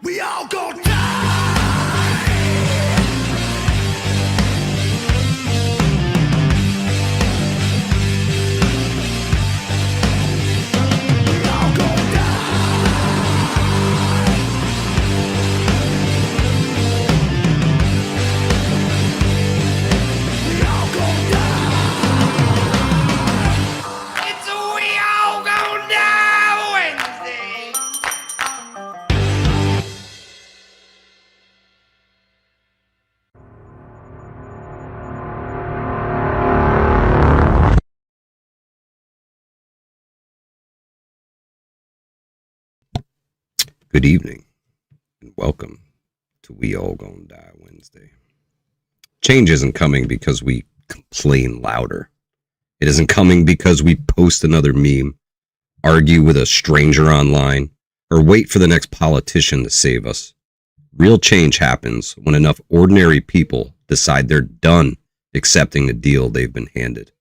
We all gonna die. We all gonna die. We all gonna die. It's a we all gonna die Wednesday. Good evening, and welcome to We All Gonna Die Wednesday. Change isn't coming because we complain louder. It isn't coming because we post another meme, argue with a stranger online, or wait for the next politician to save us. Real change happens when enough ordinary people decide they're done accepting the deal they've been handed.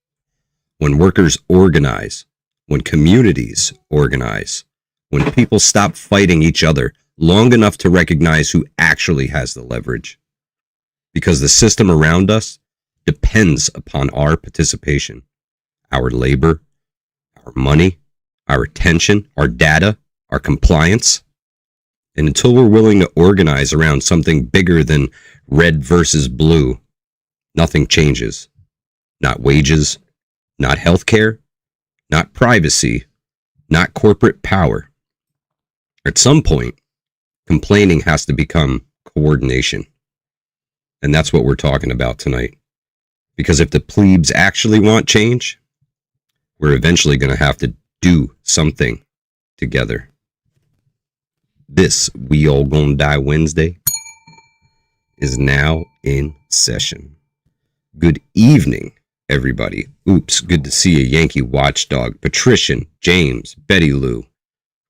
When workers organize, when communities organize, when people stop fighting each other long enough to recognize who actually has the leverage. Because the system around us depends upon our participation, our labor, our money, our attention, our data, our compliance. And until we're willing to organize around something bigger than red versus blue, nothing changes. Not wages, not healthcare, not privacy, not corporate power. At some point, complaining has to become coordination. And that's what we're talking about tonight. Because if the plebes actually want change, we're eventually going to have to do something together. This We All Gonna Die Wednesday is now in session. Good evening, everybody. Oops, good to see you, Yankee Watchdog, Patrician, James, Betty Lou.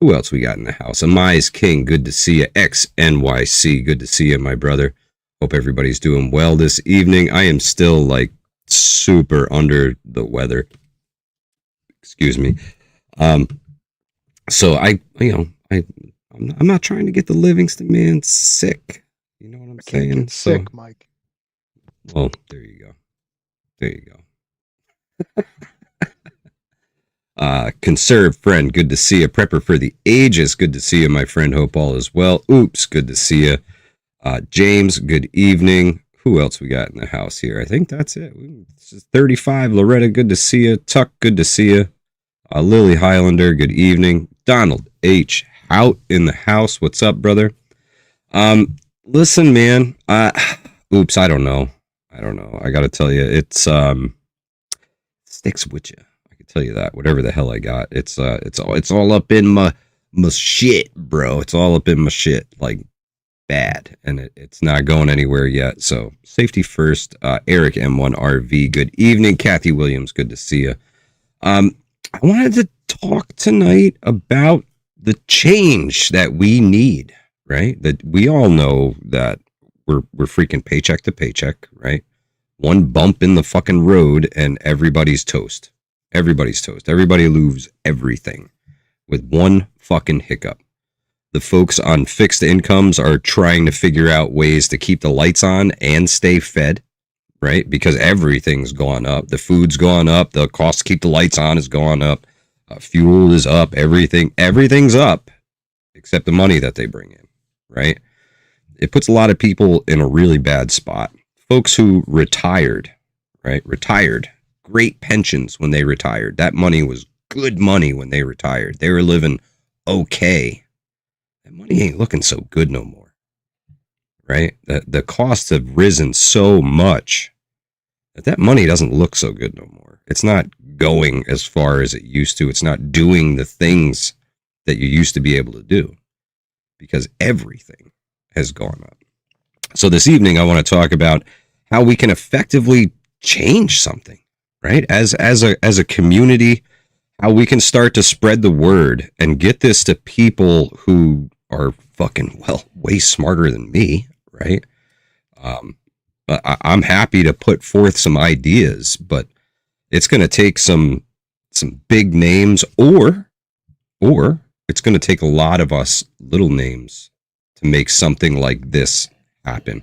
Who else we got in the house? Amai's King, good to see you. XNYC, good to see you, my brother. Hope everybody's doing well this evening. I am still like super under the weather. Excuse me. So I'm not trying to get the Livingston man sick. You know what I'm saying? Get sick, Mike. Well, there you go. There you go. Conserve friend, good to see you. Prepper for the ages, good to see you, my friend. Hope all is well. Oops, good to see you. James, good evening. Who else we got in the house here? I think that's it. This is 35. Loretta, good to see you. Tuck, good to see you. Lily Highlander, good evening. Donald H. Hout in the house. What's up, brother? Listen, man. Oops, I don't know. I got to tell you, it's sticks with you. Tell you that whatever the hell I got, it's all up in my shit, bro. It's all up in my shit, like bad, and it's not going anywhere yet. So safety first. Eric M1RV, good evening. Kathy Williams, good to see you. I wanted to talk tonight about the change that we need, right? That we all know that we're freaking paycheck to paycheck, right? One bump in the fucking road and everybody's toast. Everybody's toast. Everybody loses everything with one fucking hiccup. The folks on fixed incomes are trying to figure out ways to keep the lights on and stay fed, right? Because everything's gone up. The food's gone up. The cost to keep the lights on is gone up. Fuel is up. Everything's up except the money that they bring in, right? It puts a lot of people in a really bad spot. Folks who retired, right? Great pensions when they retired. That money was good money when they retired. They were living okay. That money ain't looking so good no more, right? The costs have risen so much that money doesn't look so good no more. It's not going as far as it used to. It's not doing the things that you used to be able to do because everything has gone up. So this evening, I want to talk about how we can effectively change something. Right? As a community, how we can start to spread the word and get this to people who are fucking, well, way smarter than me, right? I'm happy to put forth some ideas, but it's going to take some big names or it's going to take a lot of us little names to make something like this happen.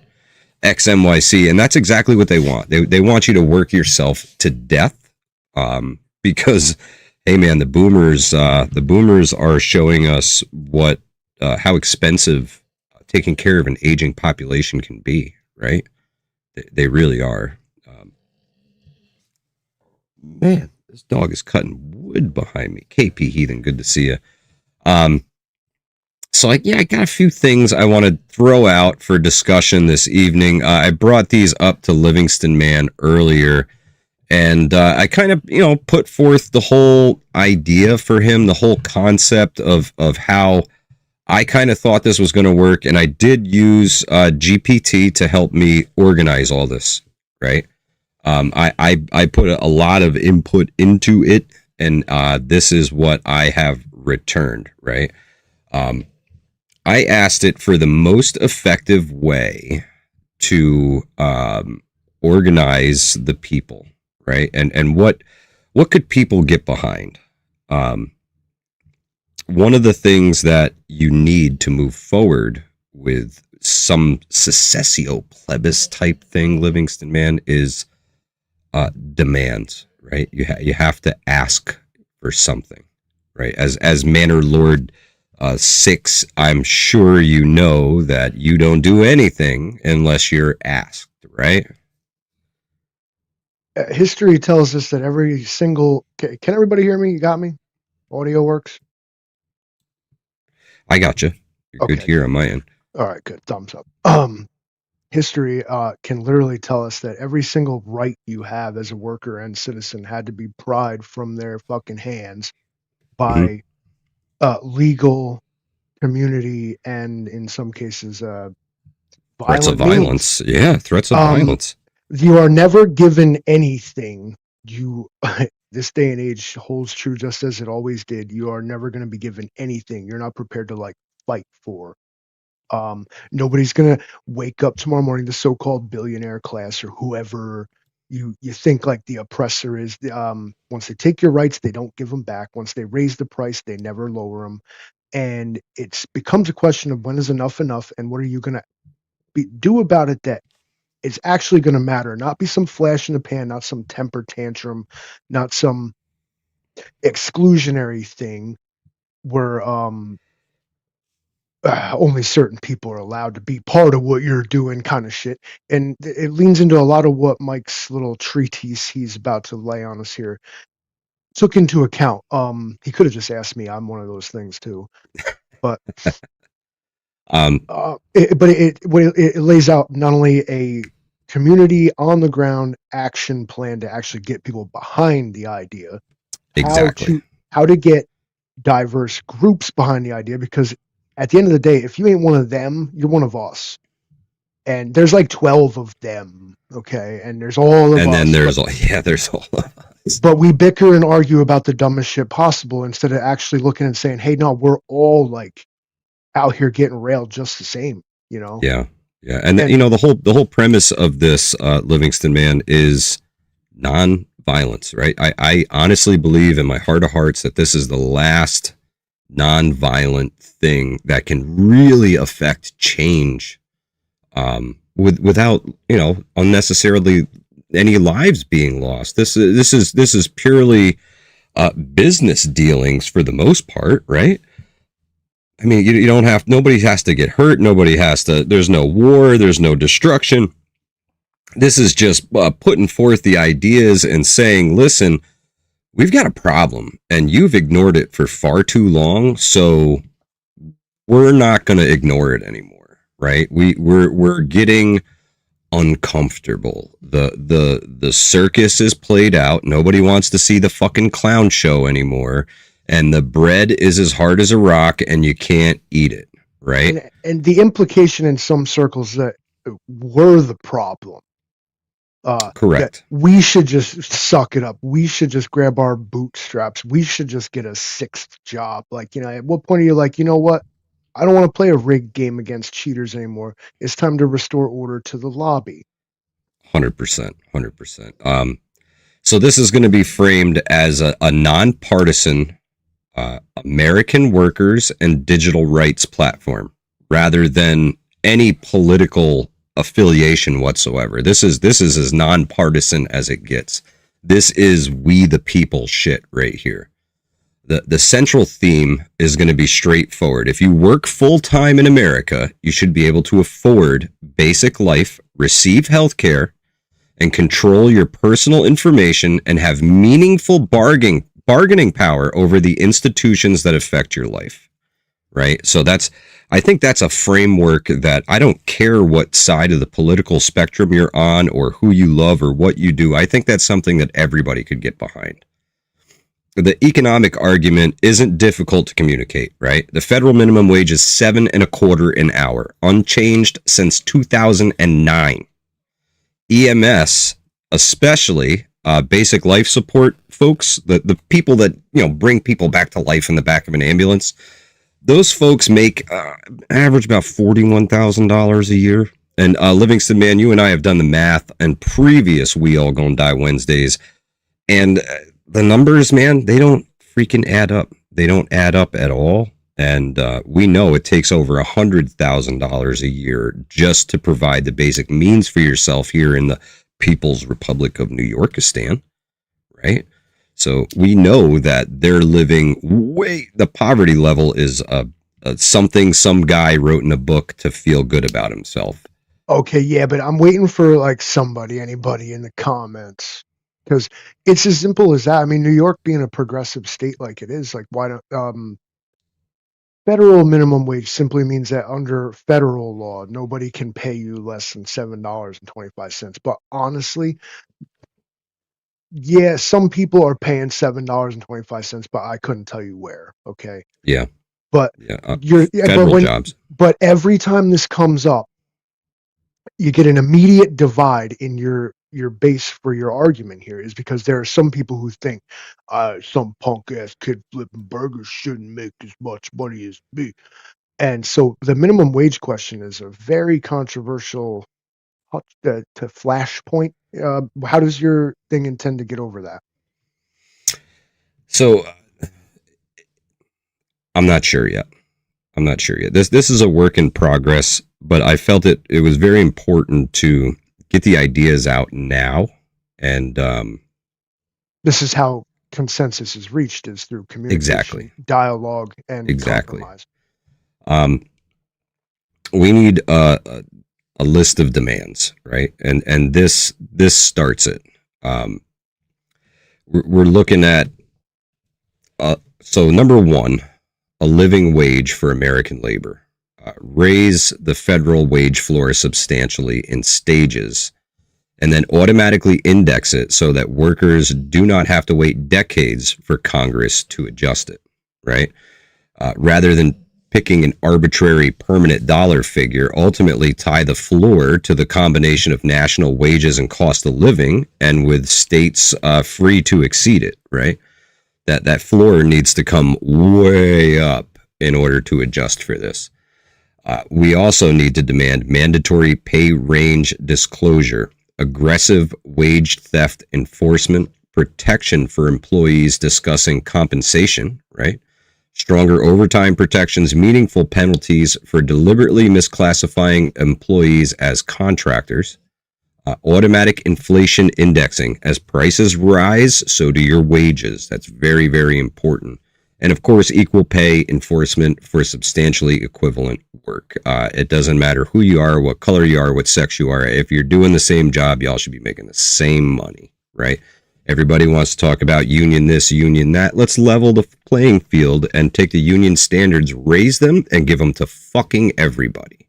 XMYC, and that's exactly what they want. They want you to work yourself to death, because, hey man, the boomers are showing us what how expensive taking care of an aging population can be. Right? They really are. Man, this dog is cutting wood behind me. KP Heathen, good to see you. So I got a few things I want to throw out for discussion this evening. I brought these up to Livingston Man earlier, and I kind of, put forth the whole idea for him, the whole concept of how I kind of thought this was going to work, and I did use GPT to help me organize all this, right? I put a lot of input into it, and this is what I have returned, right? I asked it for the most effective way to organize the people, right? And what could people get behind? One of the things that you need to move forward with some secessio plebis type thing, Livingston Man, is demands, right? You have to ask for something, right? As Manor Lord 6, I'm sure you know that you don't do anything unless you're asked, right? History tells us that every single... Can everybody hear me? You got me? Audio works? I got you. You're Okay. Good here on my end. All right, good. Thumbs up. History can literally tell us that every single right you have as a worker and citizen had to be pried from their fucking hands by legal, community, and in some cases, Threats of violent violence. Yeah, threats of violence. You are never given anything. You this day and age holds true just as it always did. You are never going to be given anything you're not prepared to fight for. Nobody's going to wake up tomorrow morning, the so-called billionaire class or whoever you think like the oppressor is. Once they take your rights, they don't give them back. Once they raise the price, they never lower them. And it becomes a question of when is enough, and what are you going to do about it that it's actually going to matter, not be some flash in the pan, not some temper tantrum, not some exclusionary thing where only certain people are allowed to be part of what you're doing kind of shit. And it leans into a lot of what Mike's little treatise he's about to lay on us here took into account. He could have just asked me. I'm one of those things too. But it lays out not only a community on the ground action plan to actually get people behind the idea, Exactly. how to get diverse groups behind the idea, because at the end of the day, if you ain't one of them, you're one of us. And there's like 12 of them, okay? And there's all of us. And then there's all of us. But we bicker and argue about the dumbest shit possible instead of actually looking and saying, hey, no, we're all like out here getting railed just the same, you know? Yeah. And the whole premise of this Livingston Man is non-violence, right? I honestly believe in my heart of hearts that this is the last non-violent thing that can really affect change, without unnecessarily any lives being lost. This is purely business dealings for the most part, right? I mean, you don't have, nobody has to get hurt. There's no war. There's no destruction. This is just putting forth the ideas and saying, listen, we've got a problem and you've ignored it for far too long. So we're not going to ignore it anymore. Right. We're getting uncomfortable. The circus is played out. Nobody wants to see the fucking clown show anymore. And the bread is as hard as a rock and you can't eat it, right? And the implication in some circles that we're the problem. Correct. We should just suck it up. We should just grab our bootstraps. We should just get a sixth job. Like, at what point are you like, you know what? I don't want to play a rigged game against cheaters anymore. It's time to restore order to the lobby. 100%. So this is going to be framed as a nonpartisan American workers and digital rights platform, rather than any political affiliation whatsoever. This is as nonpartisan as it gets. This is we the people shit right here. The central theme is going to be straightforward. If you work full time in America, you should be able to afford basic life, receive health care, and control your personal information and have meaningful bargaining power over the institutions that affect your life. Right? So I think that's a framework that I don't care what side of the political spectrum you're on or who you love or what you do. I think that's something that everybody could get behind. The economic argument isn't difficult to communicate, right? The federal minimum wage is $7.25 an hour, unchanged since 2009. EMS, especially basic life support folks, the people that bring people back to life in the back of an ambulance, those folks make average about $41,000 a year. And Livingston, man, you and I have done the math and previous We All Gonna Die Wednesdays, and the numbers, man, they don't freaking add up. They don't add up at all. And we know it takes over $100,000 a year just to provide the basic means for yourself here in the People's Republic of New Yorkistan, right? So we know that they're living the poverty level is something some guy wrote in a book to feel good about himself. Okay, yeah, but I'm waiting for like anybody in the comments. Because it's as simple as that. I mean, New York being a progressive state like it is, like why don't federal minimum wage simply means that under federal law, nobody can pay you less than $7.25. But honestly, yeah, some people are paying $7.25, but I couldn't tell you where. Okay. Yeah. But federal jobs. But every time this comes up, you get an immediate divide in your base for your argument here is because there are some people who think some punk ass kid flipping burgers shouldn't make as much money as me. And so the minimum wage question is a very controversial to flashpoint. How does your thing intend to get over that? So I'm not sure yet. This is a work in progress, but I felt it was very important to get the ideas out now. And this is how consensus is reached, is through communication, dialogue, and compromise. We need a list of demands, right? And this starts it. We're looking at so number one, a living wage for American labor. Raise the federal wage floor substantially in stages, and then automatically index it so that workers do not have to wait decades for Congress to adjust it, right? Rather than picking an arbitrary permanent dollar figure, ultimately tie the floor to the combination of national wages and cost of living, and with states free to exceed it, right? That floor needs to come way up in order to adjust for this. We also need to demand mandatory pay range disclosure, aggressive wage theft enforcement, protection for employees discussing compensation, right? Stronger overtime protections, meaningful penalties for deliberately misclassifying employees as contractors, automatic inflation indexing. As prices rise, so do your wages. That's very, very important. And of course, equal pay enforcement for substantially equivalent work. It doesn't matter who you are, what color you are, what sex you are. If you're doing the same job, y'all should be making the same money, right? Everybody wants to talk about union this, union that. Let's level the playing field and take the union standards, raise them, and give them to fucking everybody.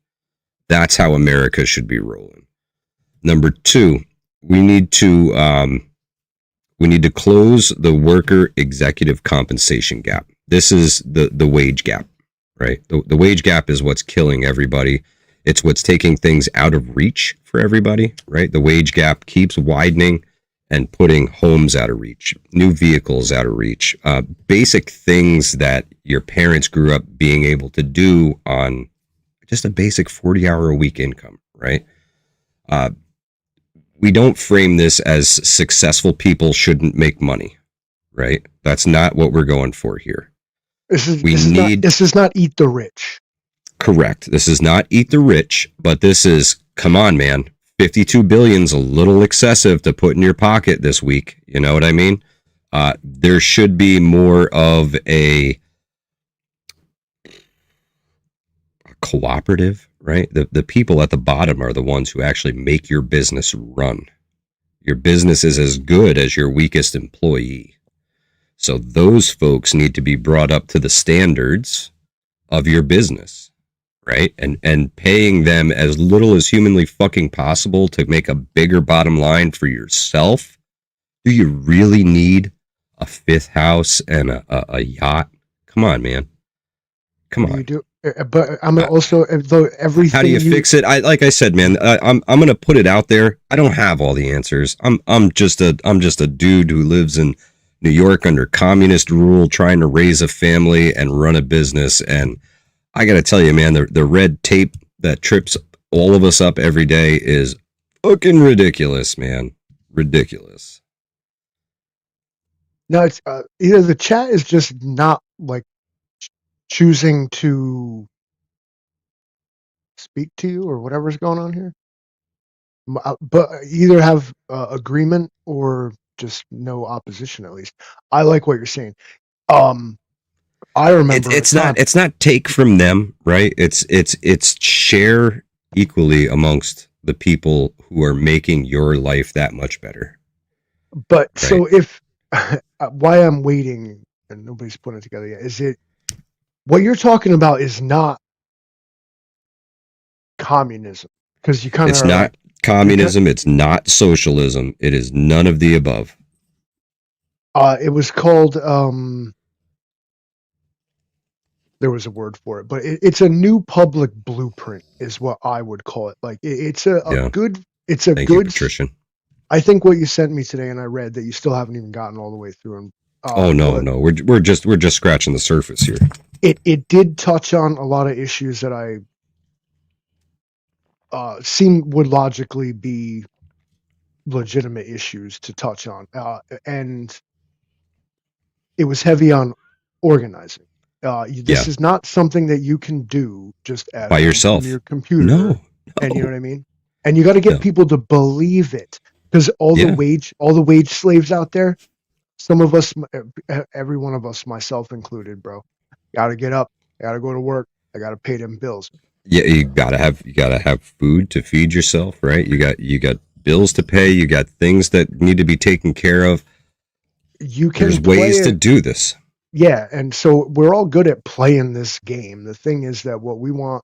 That's how America should be rolling. Number two, we need to close the worker executive compensation gap. This is the wage gap, right? The wage gap is what's killing everybody. It's what's taking things out of reach for everybody, right? The wage gap keeps widening and putting homes out of reach, new vehicles out of reach, basic things that your parents grew up being able to do on just a basic 40-hour-a-week income, right? We don't frame this as successful people shouldn't make money, right? That's not what we're going for here. This is not eat the rich. Correct. This is not eat the rich, but this is, come on, man. 52 billion's a little excessive to put in your pocket this week. You know what I mean? There should be more of a cooperative, right? The people at the bottom are the ones who actually make your business run. Your business is as good as your weakest employee. So those folks need to be brought up to the standards of your business, right? And paying them as little as humanly fucking possible to make a bigger bottom line for yourself. Do you really need a fifth house and a yacht? Come on, man. Come on. You do, but I'm gonna also, though everything. How do you fix it? Like I said, man, I'm gonna put it out there. I don't have all the answers. I'm just a dude who lives in New York under communist rule, trying to raise a family and run a business. And I got to tell you, man, the red tape that trips all of us up every day is fucking ridiculous, man. Ridiculous. No, it's either the chat is just not like choosing to speak to you or whatever's going on here. But either have agreement or just no opposition. At least I like what you're saying. I remember it's not take from them, right? It's share equally amongst the people who are making your life that much better. But right? So if why I'm waiting and nobody's putting it together yet, is it what you're talking about is not communism, because you kind of it's not like, communism, it's not socialism, it is none of the above. It was called there was a word for it, but it's a new public blueprint is what I would call it. Like it's a good, it's a Thank good you, Patrician. I think what you sent me today, and I read that you still haven't even gotten all the way through. And no, we're just scratching the surface here. It did touch on a lot of issues that I seem would logically be legitimate issues to touch on, and it was heavy on organizing. This is not something that you can do just at by yourself from your computer. No. And you know what I mean? And you got to get people to believe it, because all the wage slaves out there, some of us, every one of us, myself included, bro, got to get up, got to go to work, I got to pay them bills. Yeah, you gotta have food to feed yourself, right? You got bills to pay, you got things that need to be taken care of. There's ways to do this. Yeah, and so we're all good at playing this game. The thing is that what we want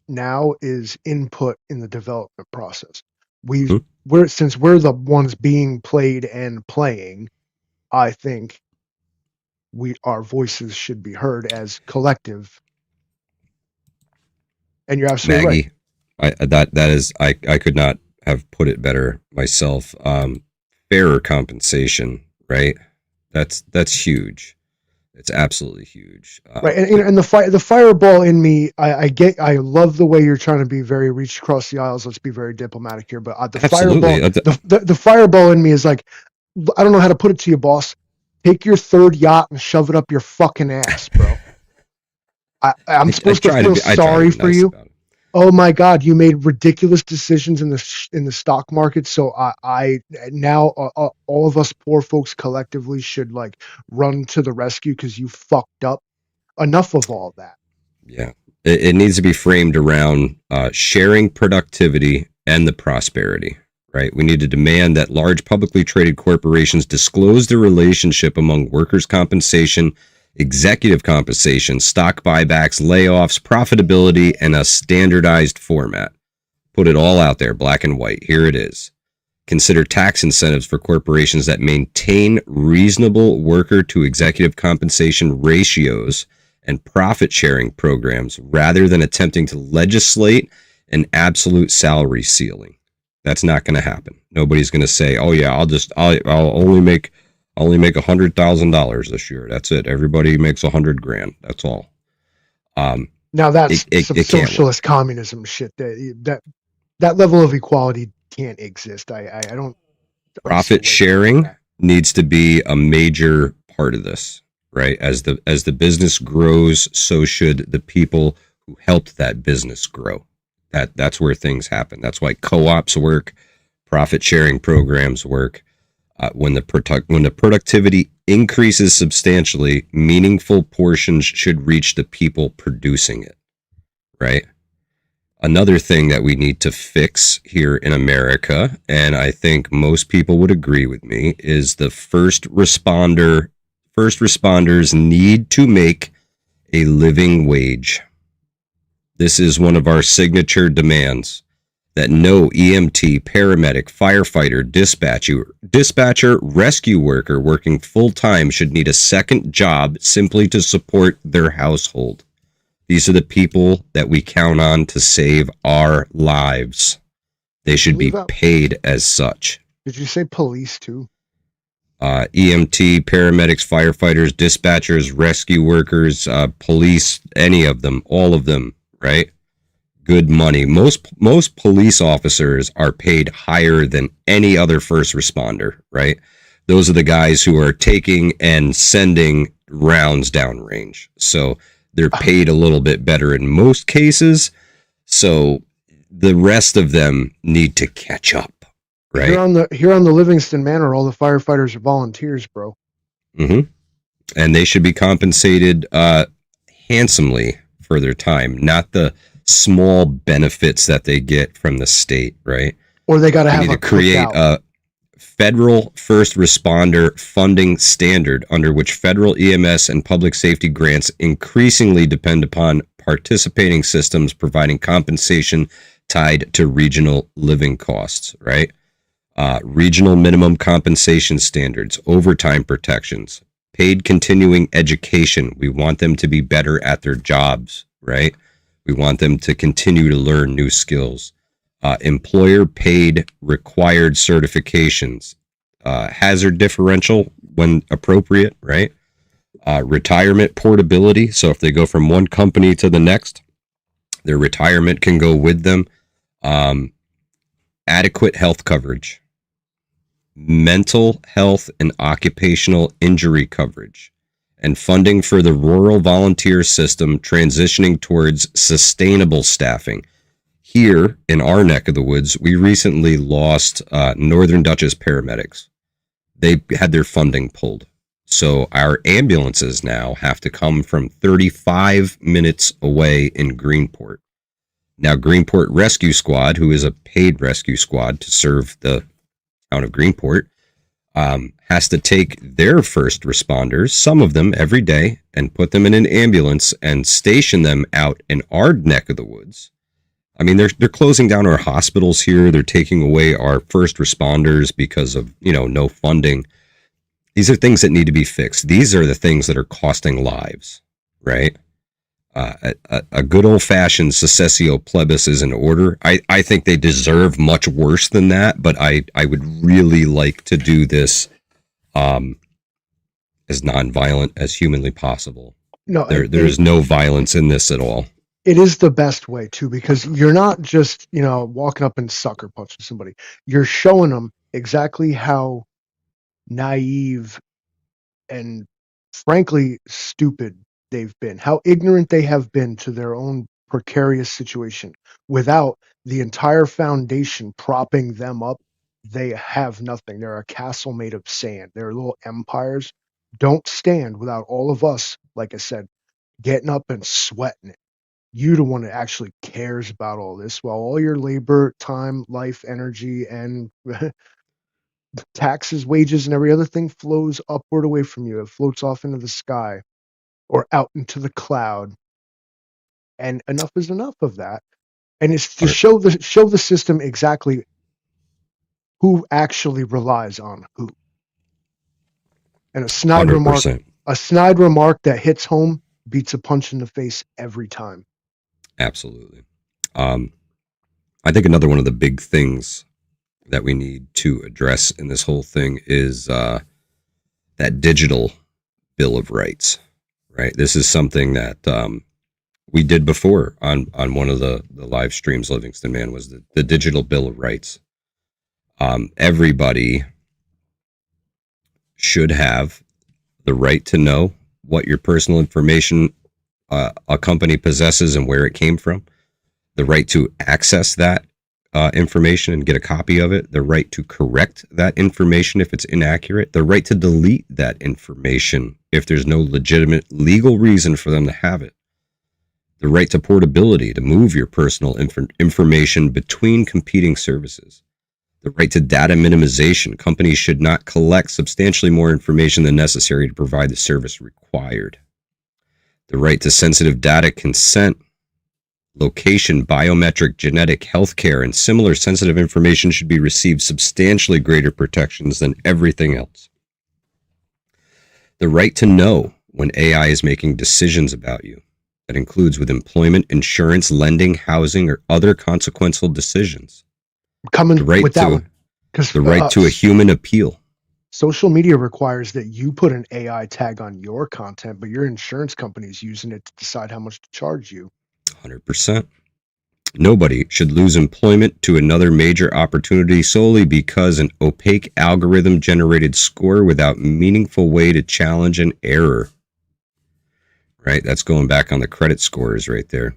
now is input in the development process. Since we're the ones being played and playing, I think our voices should be heard as collective. And you're absolutely right. I could not have put it better myself. Fairer compensation, right? That's huge. It's absolutely huge. Right, and the fireball in me, I love the way you're trying to be very reach across the aisles. Let's be very diplomatic here, but the fireball, the fireball in me is like, I don't know how to put it to you, boss. Take your third yacht and shove it up your fucking ass, bro. I'm supposed to feel sorry for you. Oh my God, you made ridiculous decisions in the stock market. So I now all of us poor folks collectively should like run to the rescue because you fucked up. Enough of all that. Yeah, it needs to be framed around sharing productivity and the prosperity. Right, we need to demand that large publicly traded corporations disclose the relationship among workers' compensation, executive compensation, stock buybacks, layoffs, profitability, and a standardized format. Put it all out there, black and white. Here it is. Consider tax incentives for corporations that maintain reasonable worker to executive compensation ratios and profit sharing programs rather than attempting to legislate an absolute salary ceiling. That's not going to happen. Nobody's going to say, "Oh yeah, I'll only make $100,000 this year. That's it. Everybody makes $100,000. That's all." Now that's some socialist communism shit. That level of equality can't exist. I don't. Profit sharing needs to be a major part of this, right? As the business grows, so should the people who helped that business grow. That's where things happen. That's why co-ops work, profit sharing programs work. When the productivity increases substantially, meaningful portions should reach the people producing it, right? Another thing that we need to fix here in America, and I think most people would agree with me, is the first responders need to make a living wage. This is one of our signature demands, that no EMT, paramedic, firefighter, dispatcher, rescue worker working full-time should need a second job simply to support their household. These are the people that we count on to save our lives. They should be paid as such. Did you say police too? EMT, paramedics, firefighters, dispatchers, rescue workers, police, any of them, all of them, right? Good money. Most police officers are paid higher than any other first responder, right? Those are the guys who are taking and sending rounds downrange. So they're paid a little bit better in most cases. So the rest of them need to catch up, right? Here on the Livingston Manor, all the firefighters are volunteers, bro. Mm-hmm. And they should be compensated handsomely for their time, not the small benefits that they get from the state, right? Or they got to have to create a federal first responder funding standard under which federal EMS and public safety grants increasingly depend upon participating systems providing compensation tied to regional living costs, right? Regional minimum compensation standards, overtime protections, paid continuing education. We want them to be better at their jobs, right? We want them to continue to learn new skills. Employer paid required certifications. Hazard differential when appropriate, right? Retirement portability. So if they go from one company to the next, their retirement can go with them. Adequate health coverage. Mental health and occupational injury coverage. And funding for the rural volunteer system transitioning towards sustainable staffing. Here in our neck of the woods, we recently lost Northern Dutchess paramedics. They had their funding pulled. So our ambulances now have to come from 35 minutes away in Greenport. Now, Greenport Rescue Squad, who is a paid rescue squad to serve the town of Greenport, has to take their first responders, some of them every day, and put them in an ambulance and station them out in our neck of the woods. I mean, they're closing down our hospitals here. They're taking away our first responders because of, no funding. These are things that need to be fixed. These are the things that are costing lives, right? A good old-fashioned secessio plebis is in order. I think they deserve much worse than that, but I would really like to do this as nonviolent as humanly possible. No, there's no violence in this at all. It is the best way too, because you're not just, walking up and sucker punching somebody. You're showing them exactly how naive and frankly stupid they've been, how ignorant they have been to their own precarious situation. Without the entire foundation propping them up, they have nothing. They're a castle made of sand. Their little empires don't stand without all of us, like I said, getting up and sweating it. You the one that actually cares about all this, while all your labor, time, life, energy, and taxes, wages, and every other thing flows upward away from you. It floats off into the sky or out into the cloud. And enough is enough of that. And it's to show the system exactly who actually relies on who. And a snide 100%. remark that hits home beats a punch in the face every time. Absolutely. I think another one of the big things that we need to address in this whole thing is that digital Bill of Rights, right? This is something that we did before on one of the live streams, Livingston Man, was the digital Bill of Rights. Everybody should have the right to know what your personal information a company possesses and where it came from, the right to access that information and get a copy of it, the right to correct that information if it's inaccurate, the right to delete that information if there's no legitimate legal reason for them to have it, the right to portability, to move your personal information between competing services, the right to data minimization. Companies should not collect substantially more information than necessary to provide the service required. The right to sensitive data consent, location, biometric, genetic, healthcare, and similar sensitive information should be received substantially greater protections than everything else. The right to know when AI is making decisions about you. That includes with employment, insurance, lending, housing, or other consequential decisions. Coming The right with that to one, because the right to a human appeal. social media requires that you put an AI tag on your content, but your insurance company is using it to decide how much to charge you. 100%. Nobody should lose employment to another major opportunity solely because an opaque algorithm generated score without meaningful way to challenge an error. Right? That's going back on the credit scores right there.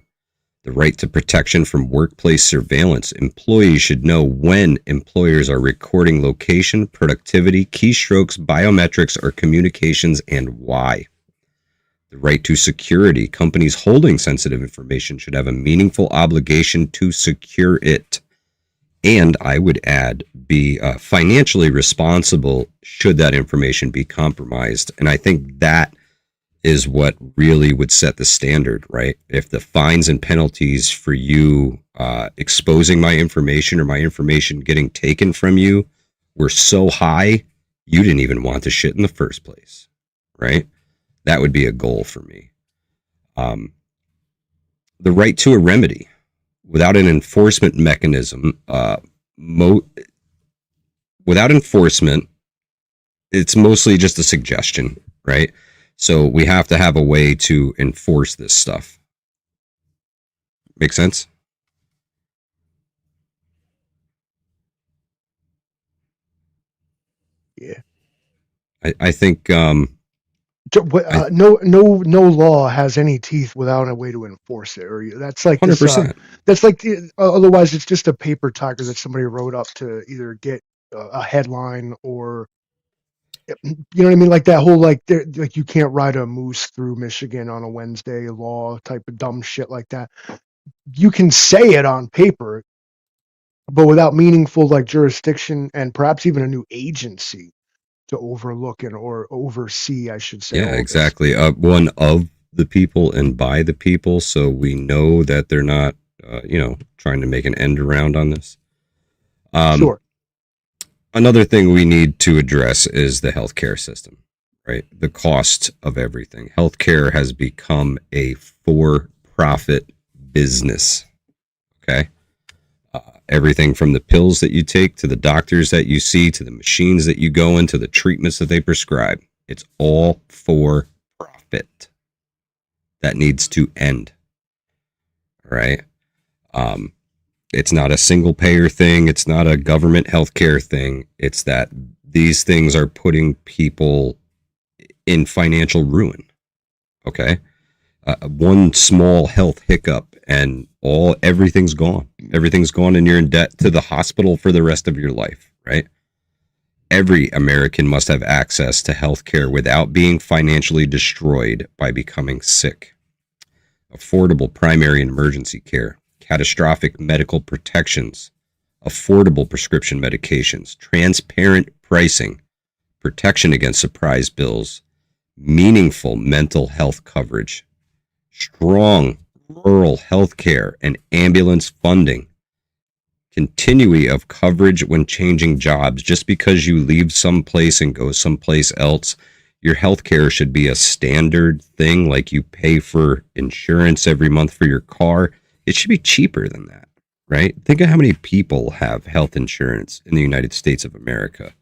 The right to protection from workplace surveillance. Employees should know when employers are recording location, productivity, keystrokes, biometrics, or communications, and why. The right to security. Companies holding sensitive information should have a meaningful obligation to secure it. And I would add, be financially responsible should that information be compromised. And I think that is what really would set the standard, right? If the fines and penalties for you exposing my information or my information getting taken from you were so high, you didn't even want the shit in the first place, right? That would be a goal for me. The right to a remedy. Without an enforcement mechanism, without enforcement, it's mostly just a suggestion, right? So we have to have a way to enforce this stuff. Make sense? Yeah. I think No law has any teeth without a way to enforce it. Or that's like this. 100%. That's like otherwise it's just a paper tiger that somebody wrote up to either get a headline or you know what I mean, like that whole like you can't ride a moose through Michigan on a Wednesday law type of dumb shit like that. You can say it on paper, but without meaningful like jurisdiction and perhaps even a new agency to overlook and or oversee, I should say. Yeah, exactly. One of the people and by the people, so we know that they're not, trying to make an end around on this. Sure. Another thing we need to address is the healthcare system, right? The cost of everything. Healthcare has become a for-profit business. Okay. Everything from the pills that you take to the doctors that you see to the machines that you go into, the treatments that they prescribe. It's all for profit. That needs to end. All right. It's not a single payer thing. It's not a government healthcare thing. It's that these things are putting people in financial ruin. Okay. One small health hiccup and everything's gone. Everything's gone and you're in debt to the hospital for the rest of your life, right? Every American must have access to health care without being financially destroyed by becoming sick. Affordable primary and emergency care, catastrophic medical protections, affordable prescription medications, transparent pricing, protection against surprise bills, meaningful mental health coverage, strong rural health care and ambulance funding, continuity of coverage when changing jobs. Just because you leave someplace and go someplace else, your health care should be a standard thing, like you pay for insurance every month for your car. It should be cheaper than that, right? Think of how many people have health insurance in the United States of America.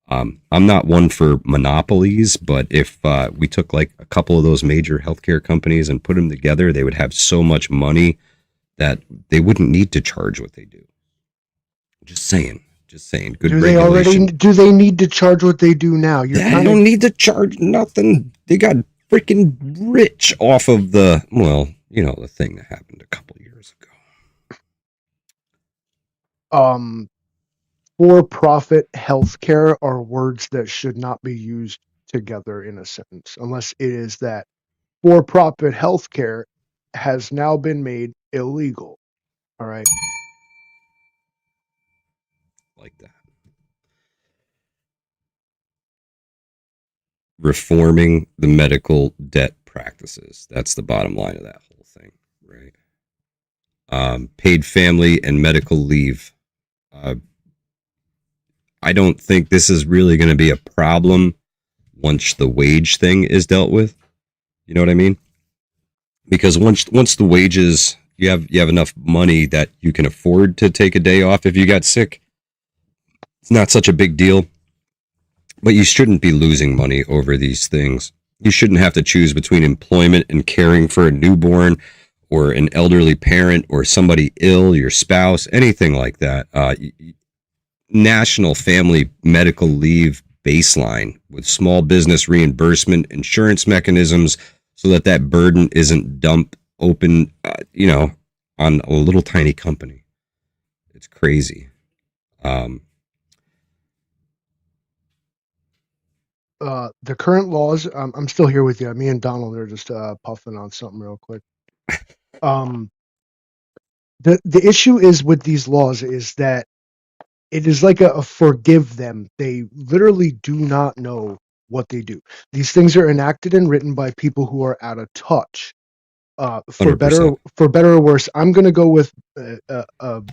I'm not one for monopolies, but if we took like a couple of those major healthcare companies and put them together, they would have so much money that they wouldn't need to charge what they do. Just saying. Good regulation. Do they need to charge what they do now? They don't need to charge nothing. They got freaking rich off of the thing that happened a couple years ago. For-profit healthcare are words that should not be used together in a sentence, unless it is that for-profit healthcare has now been made illegal. All right. Like that. Reforming the medical debt practices. That's the bottom line of that whole thing, right? Paid family and medical leave. I don't think this is really going to be a problem once the wage thing is dealt with. You know what I mean? Because once the wages, you have enough money that you can afford to take a day off if you got sick. It's not such a big deal. But you shouldn't be losing money over these things. You shouldn't have to choose between employment and caring for a newborn or an elderly parent or somebody ill, your spouse, anything like that. National family medical leave baseline with small business reimbursement, insurance mechanisms, so that burden isn't dumped open, on a little tiny company. It's crazy. The current laws, I'm still here with you. Me and Donald are just puffing on something real quick. The issue is with these laws is that it is like a forgive them. They literally do not know what they do. These things are enacted and written by people who are out of touch. For better 100%. or worse, I'm going to go with a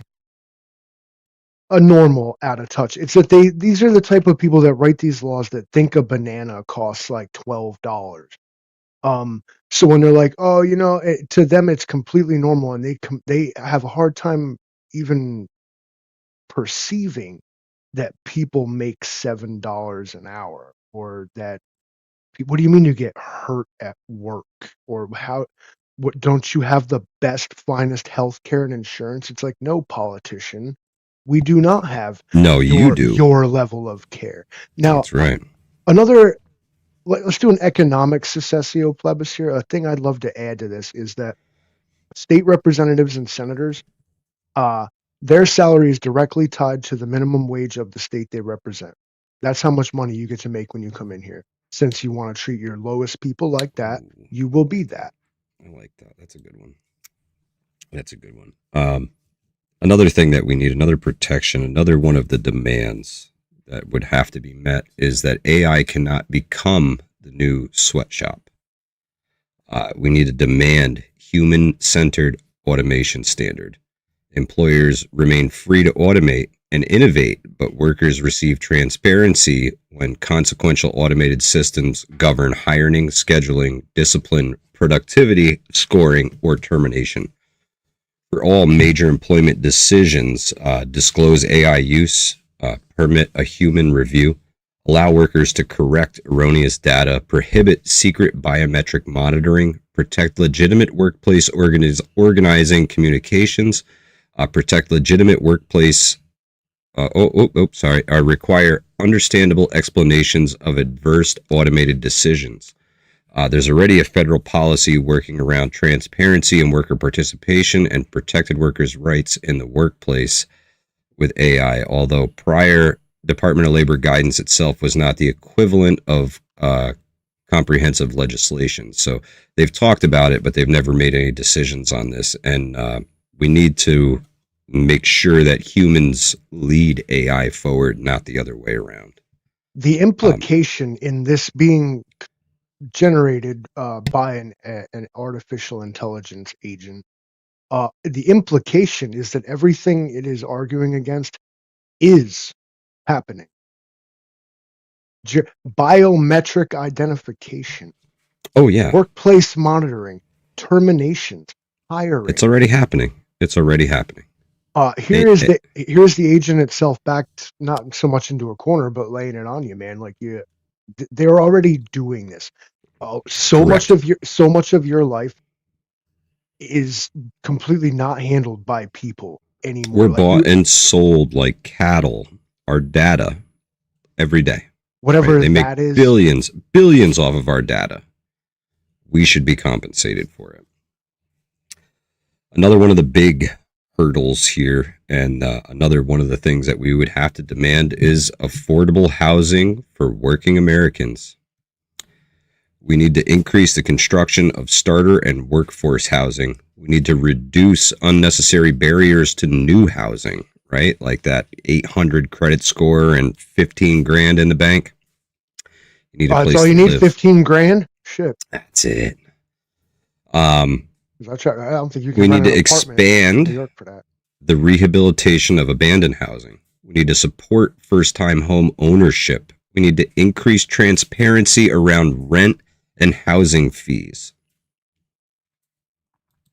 normal out of touch. It's that these are the type of people that write these laws that think a banana costs like $12. So when they're like, oh, to them it's completely normal, and they have a hard time even perceiving that people make $7 an hour, or that what do you mean you get hurt at work, or what, don't you have the best finest healthcare and insurance? It's like, no, politician, we do not have No, you do. your level of care. Now, that's right. Let's do an economic secessio plebis here. A thing I'd love to add to this is that state representatives and senators, their salary is directly tied to the minimum wage of the state they represent. That's how much money you get to make when you come in here. Since you want to treat your lowest people like that, you will be that. I like that. That's a good one. Another thing that we need, another protection, another one of the demands that would have to be met is that AI cannot become the new sweatshop. We need to demand human-centered automation standard. Employers remain free to automate and innovate, but workers receive transparency when consequential automated systems govern hiring, scheduling, discipline, productivity, scoring, or termination. For all major employment decisions, disclose AI use, permit a human review, allow workers to correct erroneous data, prohibit secret biometric monitoring, protect legitimate workplace organizing communications, protect legitimate workplace, require understandable explanations of adverse automated decisions. There's already a federal policy working around transparency and worker participation and protected workers' rights in the workplace with AI, although prior Department of Labor guidance itself was not the equivalent of comprehensive legislation. So they've talked about it, but they've never made any decisions on this. And we need to make sure that humans lead AI forward, not the other way around. The implication in this being generated by an artificial intelligence agent, the implication is that everything it is arguing against is happening. Biometric identification. Oh, yeah. Workplace monitoring, terminations, hiring. It's already happening. Here's the agent itself backed not so much into a corner, but laying it on you, man. Like they're already doing this. So much of your life is completely not handled by people anymore. We're bought and sold like cattle. Our data every day. Whatever right? They that make is. billions off of our data. we should be compensated for it. Another one of the big hurdles here, and another one of the things that we would have to demand, is affordable housing for working Americans. We need to increase the construction of starter and workforce housing. We need to reduce unnecessary barriers to new housing, right? Like that 800 credit score and 15 grand in the bank. You need a place That's all you to need, live. 15 grand? Shit. That's it. 'Cause I don't think you can We rent need an to apartment in New expand York for that. the rehabilitation of abandoned housing. We need to support first-time home ownership. We need to increase transparency around rent and housing fees.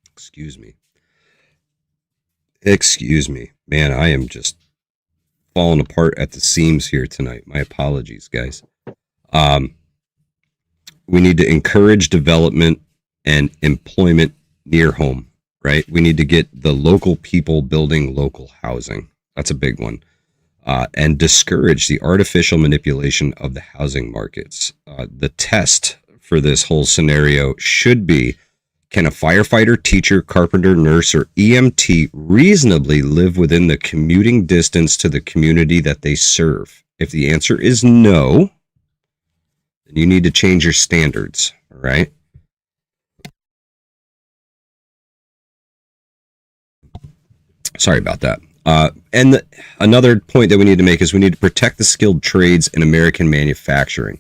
Excuse me. Man, I am just falling apart at the seams here tonight. My apologies, guys. We need to encourage development and employment near home, right? We need to get the local people building local housing. That's a big one. And discourage the artificial manipulation of the housing markets. The test for this whole scenario should be, can a firefighter, teacher, carpenter, nurse, or EMT reasonably live within the commuting distance to the community that they serve? If the answer is no, then you need to change your standards, all right? Sorry about that. Another point that we need to make is we need to protect the skilled trades in American manufacturing.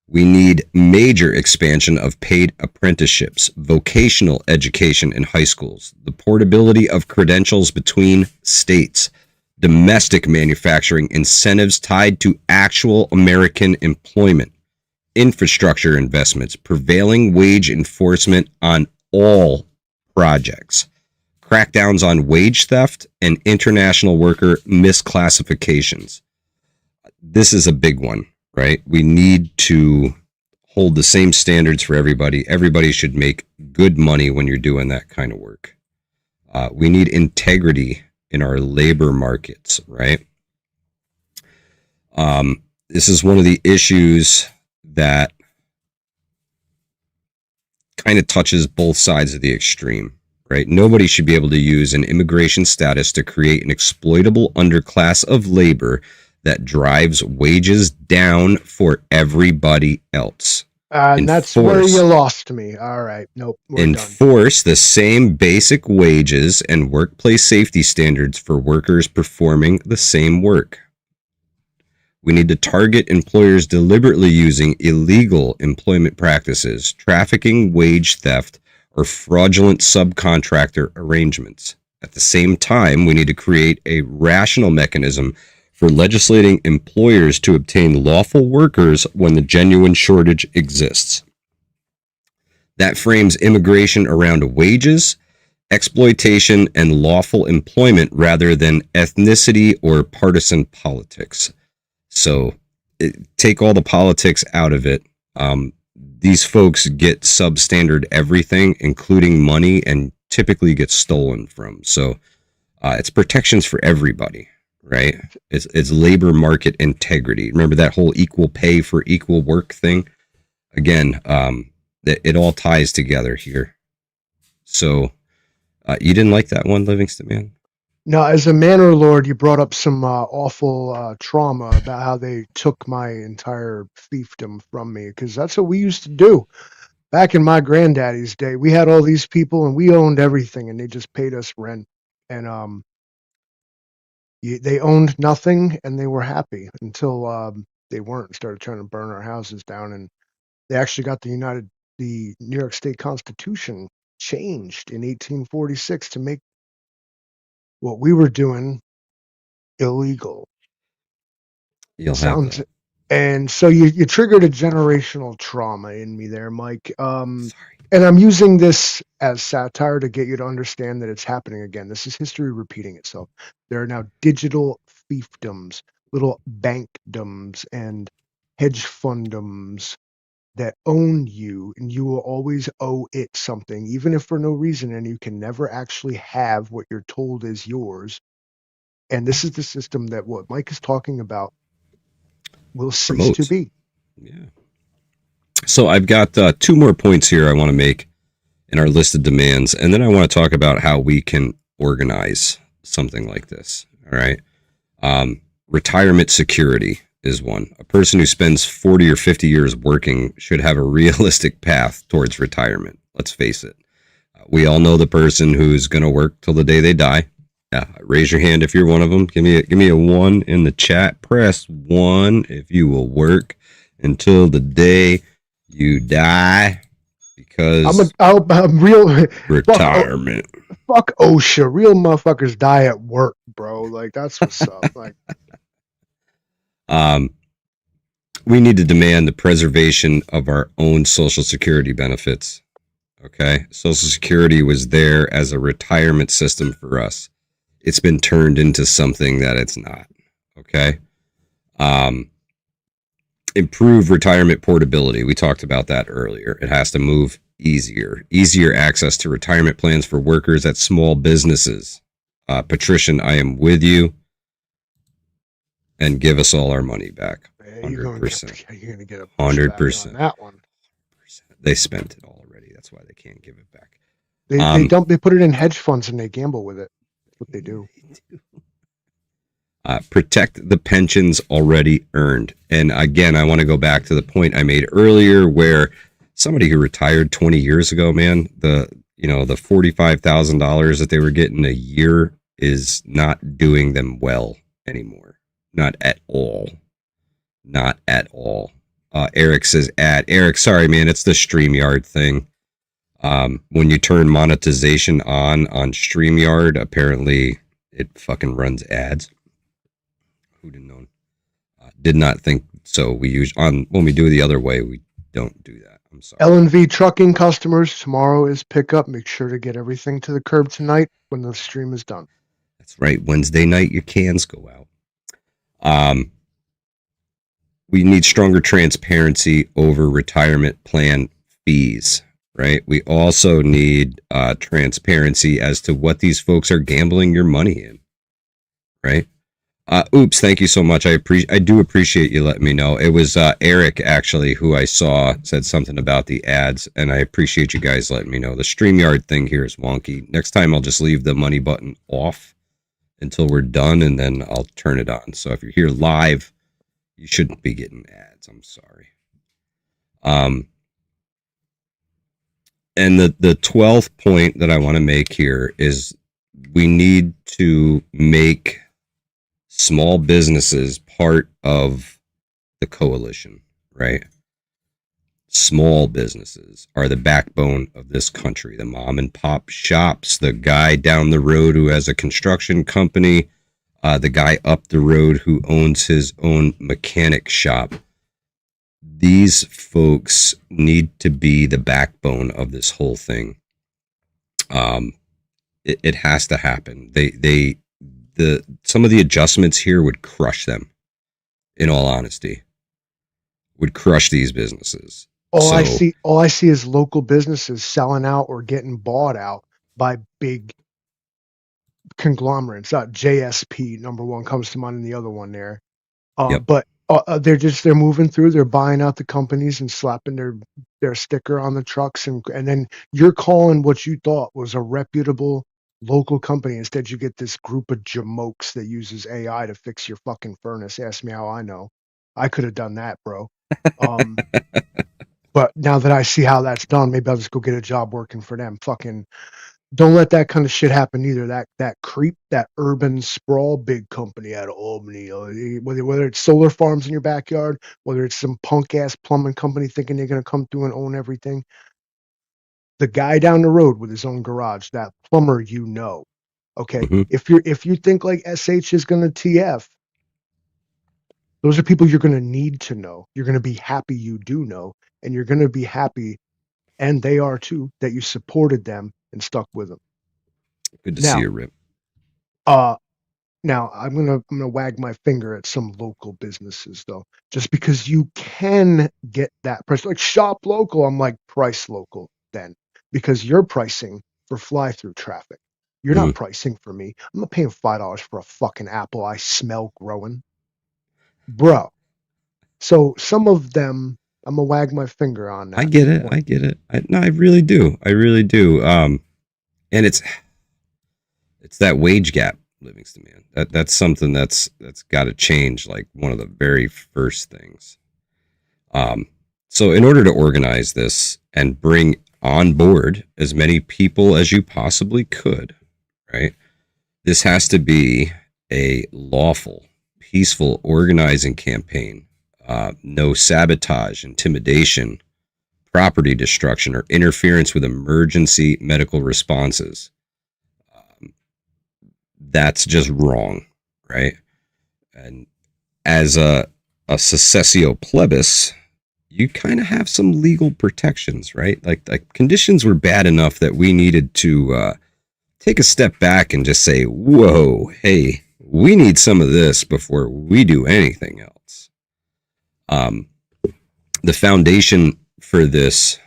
We need major expansion of paid apprenticeships, vocational education in high schools, the portability of credentials between states, domestic manufacturing incentives tied to actual American employment, infrastructure investments, prevailing wage enforcement on all projects, crackdowns on wage theft, and international worker misclassifications. This is a big one, right? We need to hold the same standards for everybody. Everybody should make good money when you're doing that kind of work. We need integrity in our labor markets, right? This is one of the issues that kind of touches both sides of the extreme, right? Nobody should be able to use an immigration status to create an exploitable underclass of labor that drives wages down for everybody else. And that's where you lost me. All right. Nope. We're enforce done. The same basic wages and workplace safety standards for workers performing the same work. We need to target employers deliberately using illegal employment practices, trafficking, wage theft, or fraudulent subcontractor arrangements. At the same time, we need to create a rational mechanism for legislating employers to obtain lawful workers when the genuine shortage exists. That frames immigration around wages, exploitation, and lawful employment rather than ethnicity or partisan politics. So take all the politics out of it. These folks get substandard everything, including money, and typically get stolen from. So it's protections for everybody, right? It's labor market integrity. Remember that whole equal pay for equal work thing? Again, it all ties together here. So you didn't like that one, Livingston, man? No, as a manor lord, you brought up some awful trauma about how they took my entire fiefdom from me, because that's what we used to do. Back in my granddaddy's day, we had all these people and we owned everything, and they just paid us rent. And they owned nothing, and they were happy until they weren't and started trying to burn our houses down. And they actually got the New York State Constitution changed in 1846 to make what we were doing illegal. Sounds, and so you triggered a generational trauma in me there, Mike. And I'm using this as satire to get you to understand that it's happening again. This is history repeating itself. There are now digital fiefdoms, little bankdoms, and hedge fundums that own you, and you will always owe it something, even if for no reason, and you can never actually have what you're told is yours. And this is the system that what Mike is talking about will cease to be. Yeah. So I've got two more points here I want to make in our list of demands, and then I want to talk about how we can organize something like this. All right. Retirement security is one. A person who spends 40 or 50 years working should have a realistic path towards retirement. Let's face it. We all know the person who's going to work till the day they die. Yeah, raise your hand if you're one of them. Give me a one in the chat. Press one if you will work until the day you die, because I'm real. retirement. Fuck OSHA. Real motherfuckers die at work, bro. Like that's what's up. Like, we need to demand the preservation of our own Social Security benefits. Okay, Social Security was there as a retirement system for us. It's been turned into something that it's not. Okay. Improve retirement portability. We talked about that earlier. It has to move easier access to retirement plans for workers at small businesses. Patrician, I am with you. And give us all our money back. 100%. You're gonna get a 100% on that one. They spent it already. That's why they can't give it back. They put it in hedge funds and they gamble with it. That's what they do. Protect the pensions already earned. And again, I want to go back to the point I made earlier, where somebody who retired 20 years ago, man, the $45,000 that they were getting a year is not doing them well anymore. Not at all. Not at all. Eric says, Eric, sorry, man, it's the StreamYard thing. When you turn monetization on StreamYard, apparently it fucking runs ads. Who'd have known? Did not think so. When we do it the other way, we don't do that. I'm sorry. L&V trucking customers, tomorrow is pickup. Make sure to get everything to the curb tonight when the stream is done. That's right. Wednesday night, your cans go out. We need stronger transparency over retirement plan fees, right? We also need transparency as to what these folks are gambling your money in, right? Oops, thank you so much. I do appreciate you letting me know. It was Eric, actually, who I saw said something about the ads, and I appreciate you guys letting me know. The StreamYard thing here is wonky. Next time, I'll just leave the money button off until we're done, and then I'll turn it on. So if you're here live, you shouldn't be getting ads. I'm sorry. And the 12th point that I want to make here is we need to make small businesses part of the coalition, right? Small businesses are the backbone of this country. The mom and pop shops, the guy down the road who has a construction company, the guy up the road who owns his own mechanic shop. These folks need to be the backbone of this whole thing. It has to happen. Some of the adjustments here would crush them. In all honesty, would crush these businesses. All I see is local businesses selling out or getting bought out by big conglomerates. JSP number one comes to mind, and the other one there. Yep. But they're moving through. They're buying out the companies and slapping their sticker on the trucks, and then you're calling what you thought was a reputable local company. Instead, you get this group of jamokes that uses AI to fix your fucking furnace. Ask me how I know. I could have done that, bro. But now that I see how that's done, maybe I'll just go get a job working for them. Fucking don't let that kind of shit happen either. That creep, that urban sprawl, big company out of Albany, whether it's solar farms in your backyard, whether it's some punk ass plumbing company thinking they're gonna come through and own everything. The guy down the road with his own garage, that plumber, okay. Mm-hmm. If you think like SH is gonna TF, those are people you're gonna need to know. You're gonna be happy you do know, and you're gonna be happy, and they are too, that you supported them and stuck with them. Good to see you, Rip. Now I'm gonna wag my finger at some local businesses though, just because you can get that price, like shop local. I'm like, price local then, because you're pricing for fly-through traffic. You're not pricing for me. I'm not paying $5 for a fucking apple I smell growing, bro. So some of them, I'm gonna wag my finger on I that get it. one. I get it. No, I really do. I really do. And it's that wage gap, Livingston, man. That's something that's got to change. Like one of the very first things. Um, so in order to organize this and bring on board as many people as you possibly could, right? This has to be a lawful, peaceful organizing campaign. No sabotage, intimidation, property destruction, or interference with emergency medical responses. Um, that's just wrong, right? And as a secessio plebis, you kind of have some legal protections, right? Like conditions were bad enough that we needed to take a step back and just say, "Whoa, hey, we need some of this before we do anything else." Um, the foundation for this,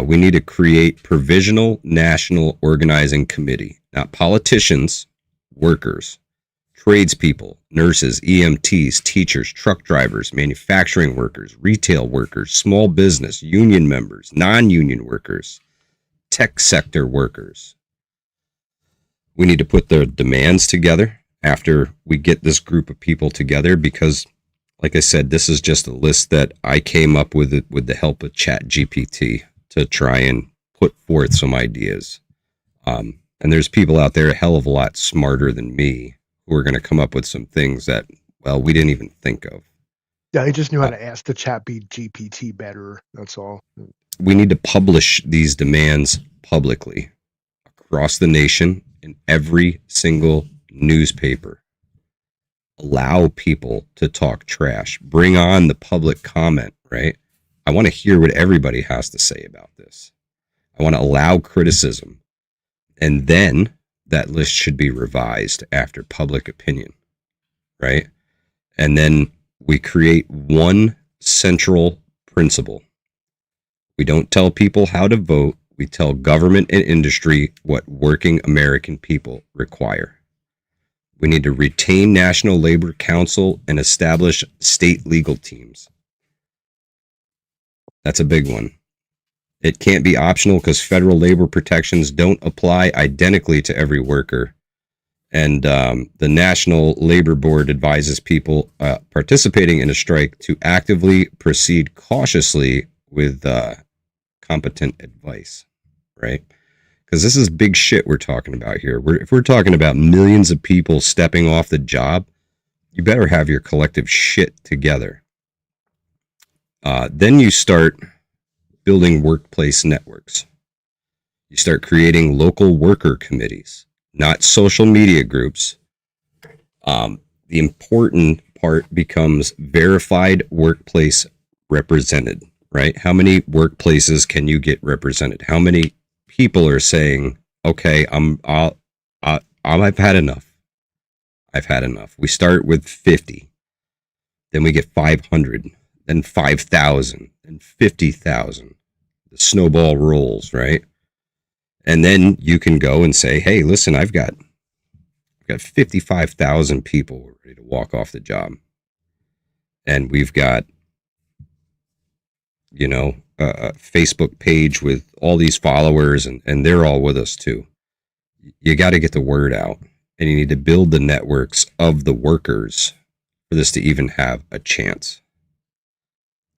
we need to create provisional national organizing committee, not politicians, workers, tradespeople, nurses, EMTs, teachers, truck drivers, manufacturing workers, retail workers, small business, union members, non-union workers, tech sector workers. We need to put the demands together after we get this group of people together because, like I said, this is just a list that I came up with the help of Chat GPT to try and put forth some ideas. And there's people out there a hell of a lot smarter than me who are going to come up with some things that, well, we didn't even think of. Yeah, I just knew how Uh, to ask the chat GPT better. That's all. we need to publish these demands publicly across the nation in every single newspaper. Allow people to talk trash. Bring on the public comment, right? I want to hear what everybody has to say about this. I want to allow criticism. And then that list should be revised after public opinion, right? And then we create one central principle. We don't tell people how to vote. We tell government and industry what working American people require. We need to retain National Labor Council and establish state legal teams. That's a big one. It can't be optional because federal labor protections don't apply identically to every worker. And the National Labor Board advises people participating in a strike to actively proceed cautiously with competent advice, right? Because this is big shit we're talking about here. If we're talking about millions of people stepping off the job, you better have your collective shit together. Then you start building workplace networks. You start creating local worker committees, not social media groups. The important part becomes verified workplace represented, right? How many workplaces can you get represented? How many people are saying, "Okay, I've had enough. I've had enough." We start with 50, then we get 500, then 5,000, then 50,000. The snowball rolls, right? And then you can go and say, "Hey, listen, I've got 55,000 people ready to walk off the job, and we've got a Facebook page with all these followers, and they're all with us too." You got to get the word out, and you need to build the networks of the workers for this to even have a chance.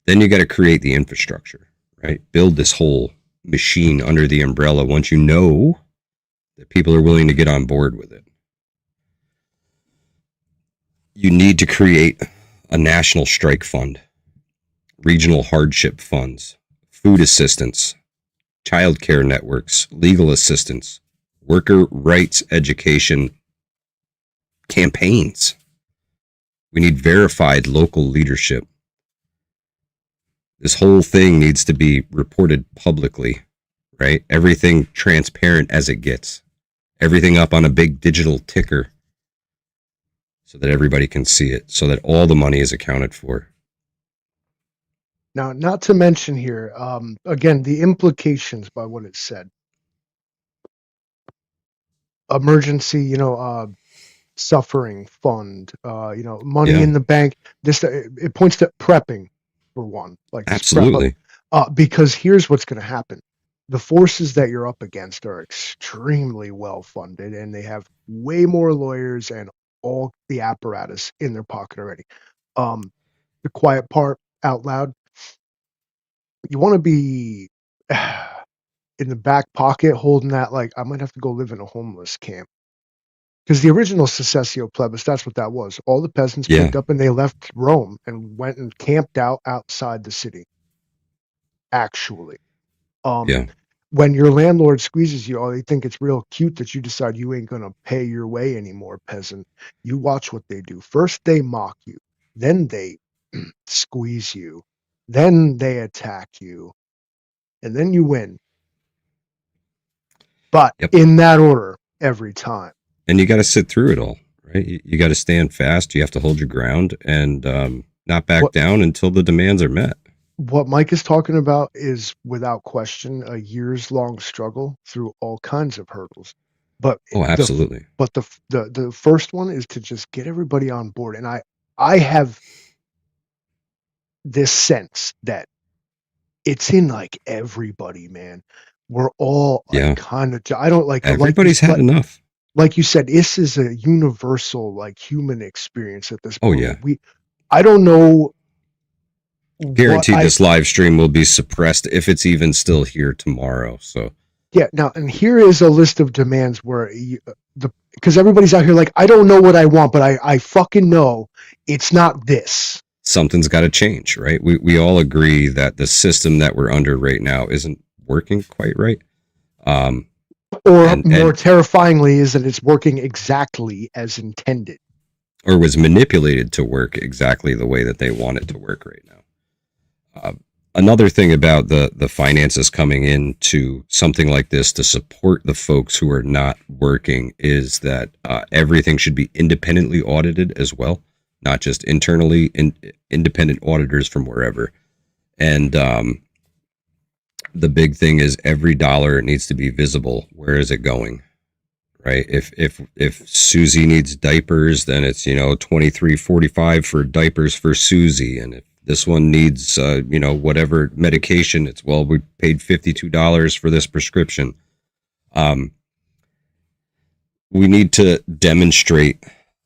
Then you got to create the infrastructure, right? Build this whole machine under the umbrella once you know that people are willing to get on board with it. You need to create a national strike fund, regional hardship funds, food assistance, child care networks, legal assistance, worker rights education campaigns. We need verified local leadership. This whole thing needs to be reported publicly, right? Everything transparent as it gets. Everything up on a big digital ticker so that everybody can see it, so that all the money is accounted for. Now, not to mention here, again, the implications by what it said. Emergency, suffering fund, money Yeah. in the bank. This it points to prepping. for one. Like, just prep up. Absolutely. Because here's what's going to happen. The forces that you're up against are extremely well funded, and they have way more lawyers and all the apparatus in their pocket already. The quiet part out loud, you want to be in the back pocket holding that, like, I might have to go live in a homeless camp. Because the original Secessio Plebis, that's what that was. All the peasants Yeah. picked up and they left Rome and went and camped out outside the city. Actually. Yeah. When your landlord squeezes you, they think it's real cute that you decide you ain't gonna pay your way anymore, peasant. You watch what they do. First they mock you, then they squeeze you, then they attack you, and then you win. But Yep. in that order, every time. And you got to sit through it all, right? You got to stand fast. You have to hold your ground and not back down until the demands are met. What Mike is talking about is, without question, a years-long struggle through all kinds of hurdles. But absolutely. The first one is to just get everybody on board, and I have this sense that it's in like everybody, man. We're all like kind of. I don't like. Everybody's had enough. Like you said, this is a universal, like, human experience at this point. Oh yeah. I don't know. Guaranteed this live stream will be suppressed if it's even still here tomorrow. So yeah, now, and here is a list of demands where because everybody's out here like, I don't know what I want, but I fucking know it's not this. Something's got to change, right? We all agree that the system that we're under right now isn't working quite right. More terrifyingly is that it's working exactly as intended. Or was manipulated to work exactly the way that they want it to work right now. Another thing about the finances coming into something like this to support the folks who are not working is that everything should be independently audited as well, not just internally, independent auditors from wherever. And the big thing is every dollar needs to be visible. Where is it going? Right? If Susie needs diapers, then it's, $23.45 for diapers for Susie. And if this one needs, whatever medication, it's, well, we paid $52 for this prescription. We need to demonstrate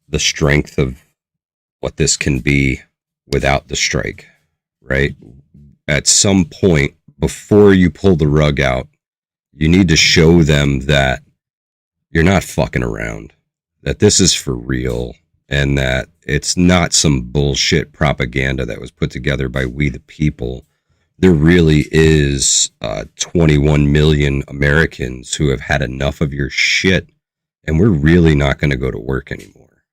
the strength of what this can be without the strike, right? At some point, before you pull the rug out, you need to show them that you're not fucking around, that this is for real, and that it's not some bullshit propaganda that was put together by we the people. There really is 21 million Americans who have had enough of your shit, and we're really not going to go to work anymore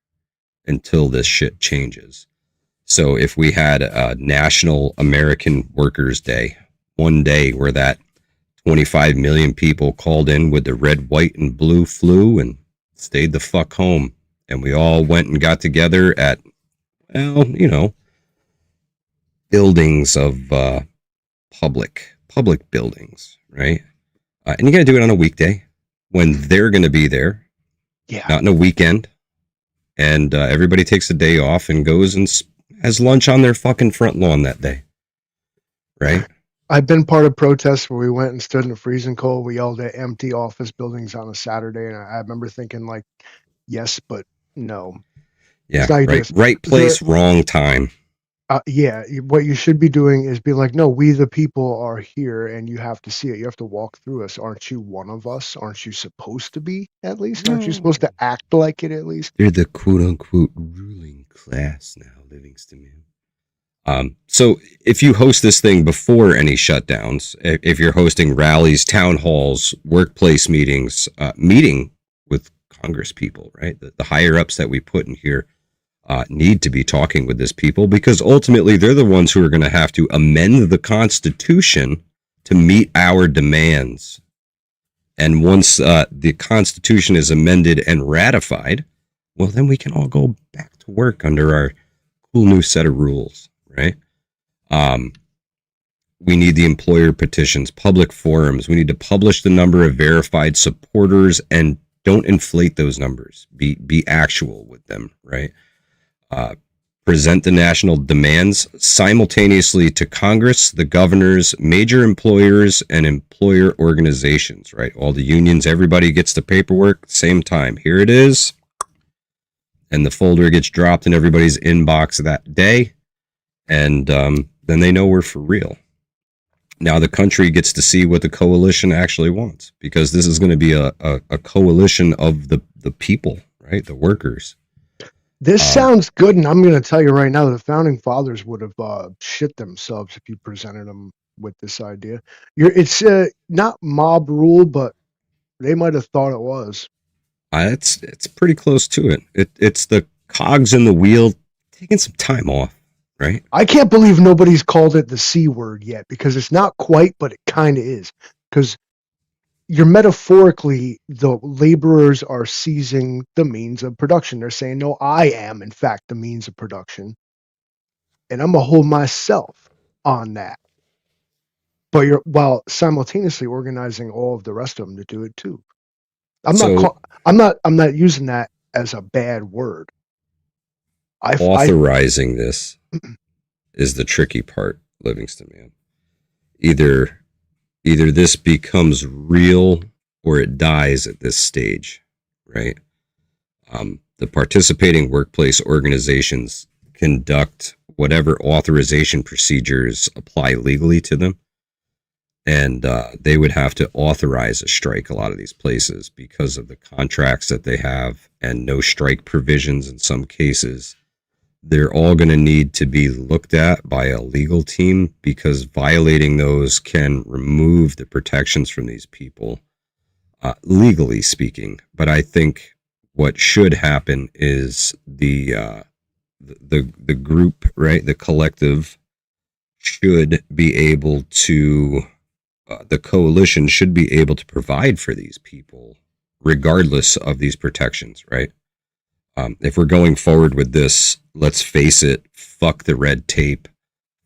until this shit changes. So if we had a National American Workers' Day, one day where that 25 million people called in with the red, white, and blue flu and stayed the fuck home, and we all went and got together at, buildings of public buildings, right? And you got to do it on a weekday when they're going to be there, not in a weekend. And everybody takes a day off and goes and has lunch on their fucking front lawn that day, right? I've been part of protests where we went and stood in the freezing cold. We yelled at empty office buildings on a Saturday, and I remember thinking, like, yes, but no. Yeah, right place, wrong time. What you should be doing is being like, no, we the people are here, and you have to see it. You have to walk through us. Aren't you one of us? Aren't you supposed to be, at least? Aren't you supposed to act like it, at least? They're the quote-unquote ruling class now, Livingston, man. So if you host this thing before any shutdowns, if you're hosting rallies, town halls, workplace meetings, meeting with Congress people, right? The higher ups that we put in here need to be talking with this people, because ultimately they're the ones who are going to have to amend the Constitution to meet our demands. And once the Constitution is amended and ratified, well, then we can all go back to work under our cool new set of rules, right? We need the employer petitions, public forums. We need to publish the number of verified supporters, and don't inflate those numbers. Be actual with them, right? present the national demands simultaneously to Congress, the governors, major employers, and employer organizations, right? All the unions, everybody gets the paperwork, same time. Here it is. And the folder gets dropped in everybody's inbox that day. And then they know we're for real. Now the country gets to see what the coalition actually wants, because this is going to be a coalition of the people, right? The workers. This sounds good, and I'm going to tell you right now, the founding fathers would have shit themselves if you presented them with this idea. It's not mob rule, but they might have thought it was. It's pretty close to it. It's the cogs in the wheel taking some time off, right? I can't believe nobody's called it the C word yet, because it's not quite, but it kind of is. Because you're metaphorically, the laborers are seizing the means of production. They're saying, no, I am, in fact, the means of production. And I'm going to hold myself on that. But you're, while simultaneously organizing all of the rest of them to do it too. I'm not using that as a bad word. Authorizing this is the tricky part, Livingston, man. Either this becomes real or it dies at this stage, right? The participating workplace organizations conduct whatever authorization procedures apply legally to them. And they would have to authorize a strike a lot of these places because of the contracts that they have and no strike provisions in some cases. They're all going to need to be looked at by a legal team, because violating those can remove the protections from these people, legally speaking. But I think what should happen is the group, right, the collective, should be able to, the coalition should be able to provide for these people regardless of these protections, right? If we're going forward with this, let's face it, fuck the red tape,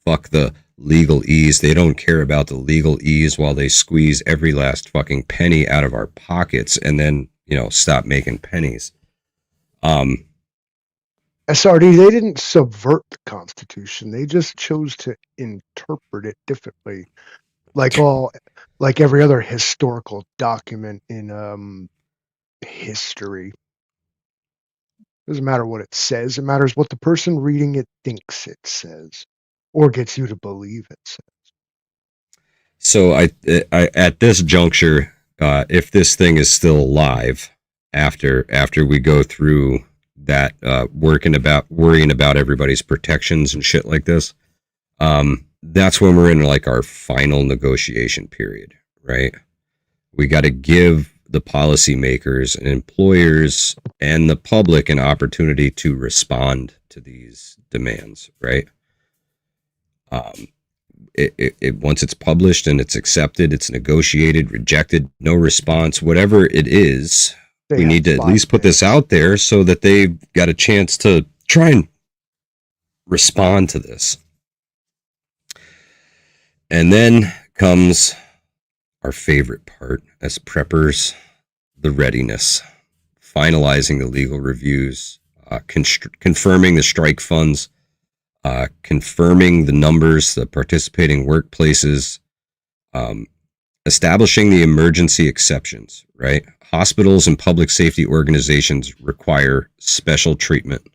fuck the legal ease. They don't care about the legal ease while they squeeze every last fucking penny out of our pockets and then, stop making pennies. SRD, they didn't subvert the Constitution. They just chose to interpret it differently. Like every other historical document in history. Doesn't matter what it says. It matters what the person reading it thinks it says, or gets you to believe it says. So I at this juncture, if this thing is still alive after we go through that, worrying about everybody's protections and shit like this, that's when we're in like our final negotiation period, right? We got to give the policymakers and employers and the public an opportunity to respond to these demands, right? Once it's published and it's accepted, it's negotiated, rejected, no response, whatever it is, we need to at least put this out there so that they've got a chance to try and respond to this. And then comes our favorite part as preppers, the readiness, finalizing the legal reviews, confirming the strike funds, confirming the numbers, the participating workplaces, establishing the emergency exceptions, right? Hospitals and public safety organizations require special treatment.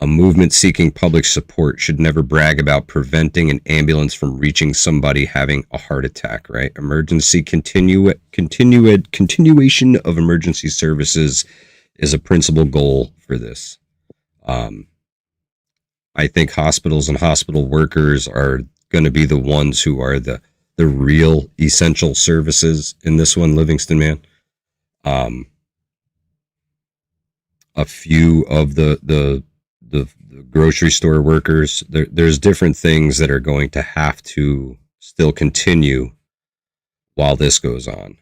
A movement seeking public support should never brag about preventing an ambulance from reaching somebody having a heart attack, right? Emergency continuation of emergency services is a principal goal for this. I think hospitals and hospital workers are going to be the ones who are the real essential services in this one, Livingston, man. A few of the grocery store workers, there's different things that are going to have to still continue while this goes on.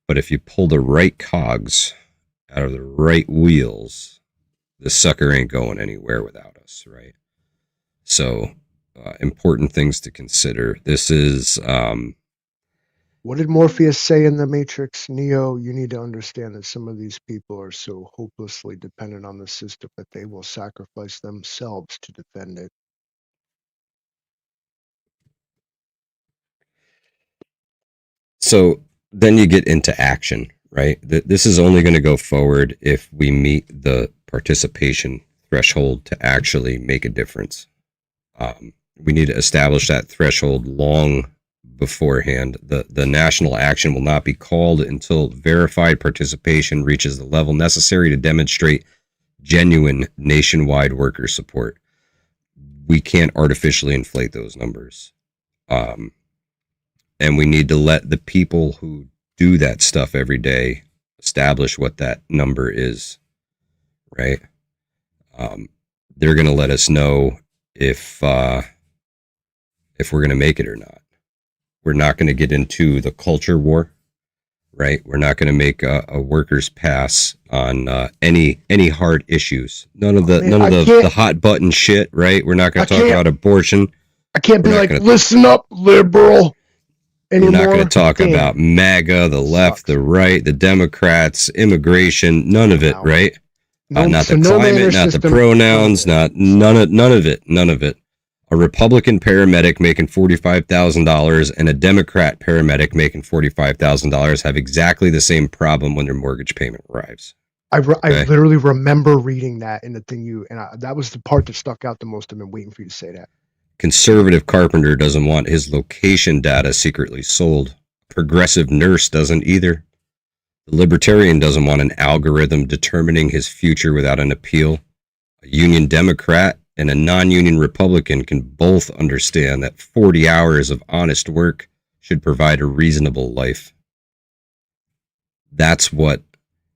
But if you pull the right cogs out of the right wheels, this sucker ain't going anywhere without us, right? So important things to consider. This is What did Morpheus say in the Matrix? Neo, you need to understand that some of these people are so hopelessly dependent on the system that they will sacrifice themselves to defend it. So then you get into action, right? This is only going to go forward if we meet the participation threshold to actually make a difference. We need to establish that threshold long beforehand. The national action will not be called until verified participation reaches the level necessary to demonstrate genuine nationwide worker support. We can't artificially inflate those numbers. And we need to let the people who do that stuff every day establish what that number is, right? They're going to let us know if we're going to make it or not. We're not going to get into the culture war, right? We're not going to make a workers pass on any hard issues. None of the hot button shit, right? We're not going to talk about abortion. I can't be like, listen up, liberal. Anymore. We're not going to talk about MAGA, the left, the right, the Democrats, immigration, none of it, right? Not the climate, not the pronouns, none of it. A Republican paramedic making $45,000 and a Democrat paramedic making $45,000 have exactly the same problem when their mortgage payment arrives. I literally remember reading that in the thing that was the part that stuck out the most. I've been waiting for you to say that. Conservative carpenter doesn't want his location data secretly sold. Progressive nurse doesn't either. The libertarian doesn't want an algorithm determining his future without an appeal. A union Democrat and a non-union Republican can both understand that 40 hours of honest work should provide a reasonable life. That's what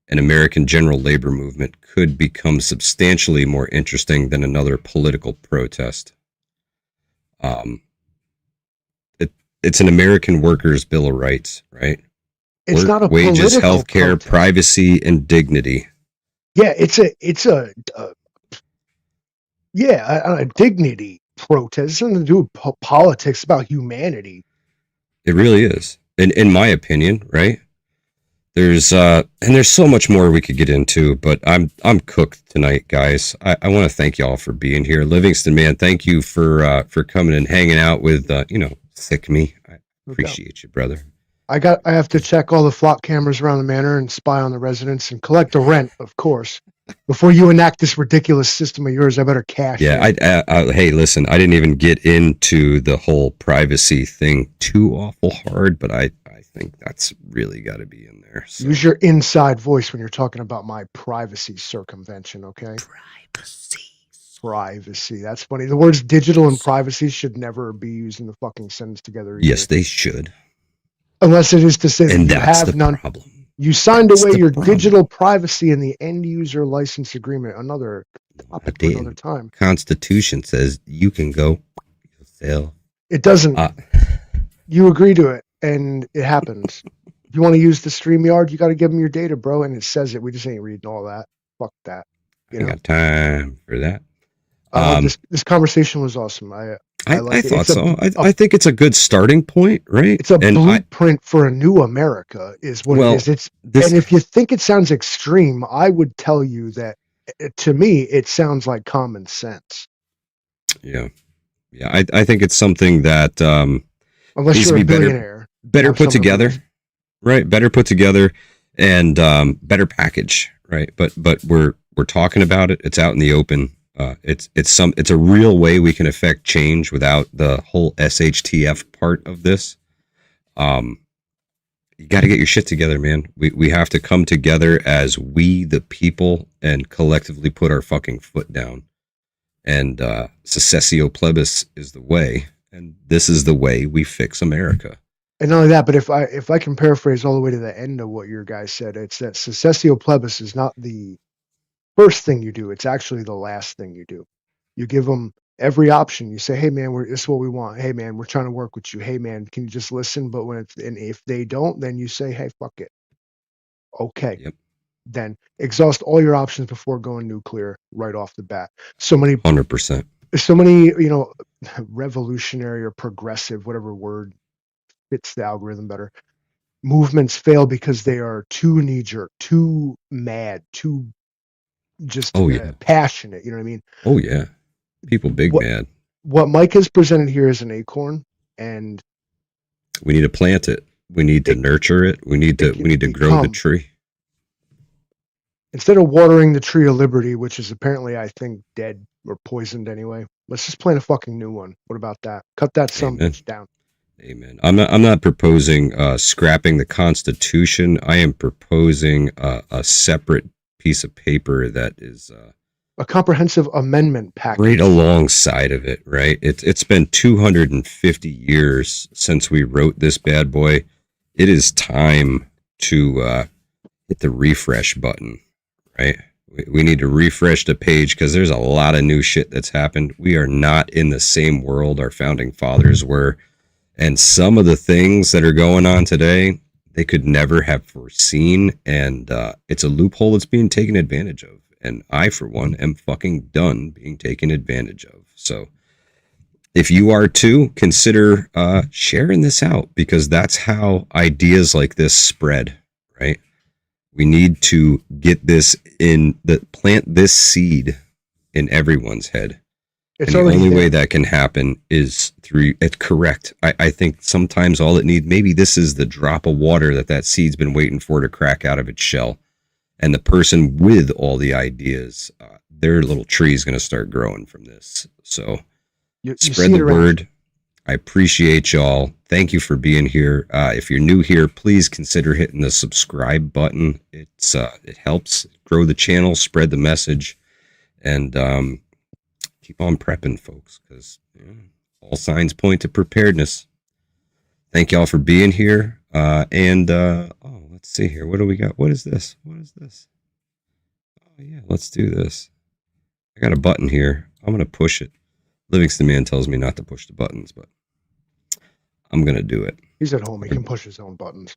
an American general labor movement could become substantially more interesting than another political protest. It's an American workers' bill of rights, right? It's not a wages, health care, privacy, and dignity. Yeah, it's a dignity protest. It's nothing to do with politics. It's about humanity. It really is, in my opinion, right? There's so much more we could get into, but I'm cooked tonight, guys. I want to thank y'all for being here. Livingston, man, thank you for coming and hanging out with Thick Me. I appreciate you, brother. I have to check all the flock cameras around the manor and spy on the residents and collect the rent, of course. Before you enact this ridiculous system of yours, I better cash. Yeah, hey, listen, I didn't even get into the whole privacy thing too awful hard, but I think that's really got to be in there. So. Use your inside voice when you're talking about my privacy circumvention, okay? Privacy. That's funny. The words digital and privacy should never be used in the fucking sentence together. Either. Yes, they should. Unless it is to say that you have none. Problem. You signed away your digital privacy in the end user license agreement. Another topic for another time. Constitution says you can go yourself. It doesn't. You agree to it, and it happens. If you want to use the StreamYard, you got to give them your data, bro. And it says it. We just ain't reading all that. Fuck that. I got time for that. This conversation was awesome. I thought so. I think it's a good starting point, right? It's a blueprint for a new America, is what it is. And if you think it sounds extreme, I would tell you that to me, it sounds like common sense. Yeah. I think it's something that unless needs you're to be a billionaire, better put together, right? Better put together and better package, right? But we're talking about it. It's out in the open. It's a real way we can affect change without the whole SHTF part of this. You got to get your shit together, man. We have to come together as we, the people, and collectively put our fucking foot down. And secessio plebis is the way, and this is the way we fix America. And not only that, but if I can paraphrase all the way to the end of what your guy said, it's that secessio plebis is not the first thing you do. It's actually the last thing you do. You give them every option. You say, hey man, this is what we want. Hey man, we're trying to work with you. Hey man, can you just listen? But if they don't, then you say, hey, fuck it. Okay. Yep. Then exhaust all your options before going nuclear right off the bat. So many 100%. So many, revolutionary or progressive, whatever word fits the algorithm better. movements fail because they are too knee-jerk, too mad, too just Oh yeah. passionate. You know what I mean? Oh yeah. People big What mad. what Mike has presented here is an acorn, and We need to plant it. We need to it nurture it. We need it to can grow the become, tree. instead of watering the tree of liberty, which is apparently, I think, dead or poisoned anyway. Let's just plant a fucking new one. What about that? Cut that some Amen. bitch down. Amen. I'm not proposing scrapping the Constitution. I am proposing a separate piece of paper that is A comprehensive amendment right package. alongside of it. Right. It's been 250 years since we wrote this bad boy. It is time to hit the refresh button. Right. We need to refresh the page because there's a lot of new shit that's happened. We are not in the same world our founding fathers were. And some of the things that are going on today, they could never have foreseen. And it's a loophole that's being taken advantage of. And I, for one, am fucking done being taken advantage of. So if you are too, consider sharing this out, because that's how ideas like this spread, right? We need to get this plant this seed in everyone's head. It's And the already only there. way that can happen is through it. Correct. I think sometimes all it needs, maybe this is the drop of water that seed's been waiting for to crack out of its shell. And the person with all the ideas, their little tree is going to start growing from this. So You spread see it the around. word. I appreciate y'all. Thank you for being here. If you're new here, please consider hitting the subscribe button. It helps grow the channel, spread the message, and keep on prepping, folks, because all signs point to preparedness. Thank y'all for being here. Let's see here. What do we got? What is this? What is this? Oh yeah, let's do this. I got a button here. I'm gonna push it. Livingston Man tells me not to push the buttons, but I'm gonna do it. He's at home. He can push his own buttons.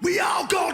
We all go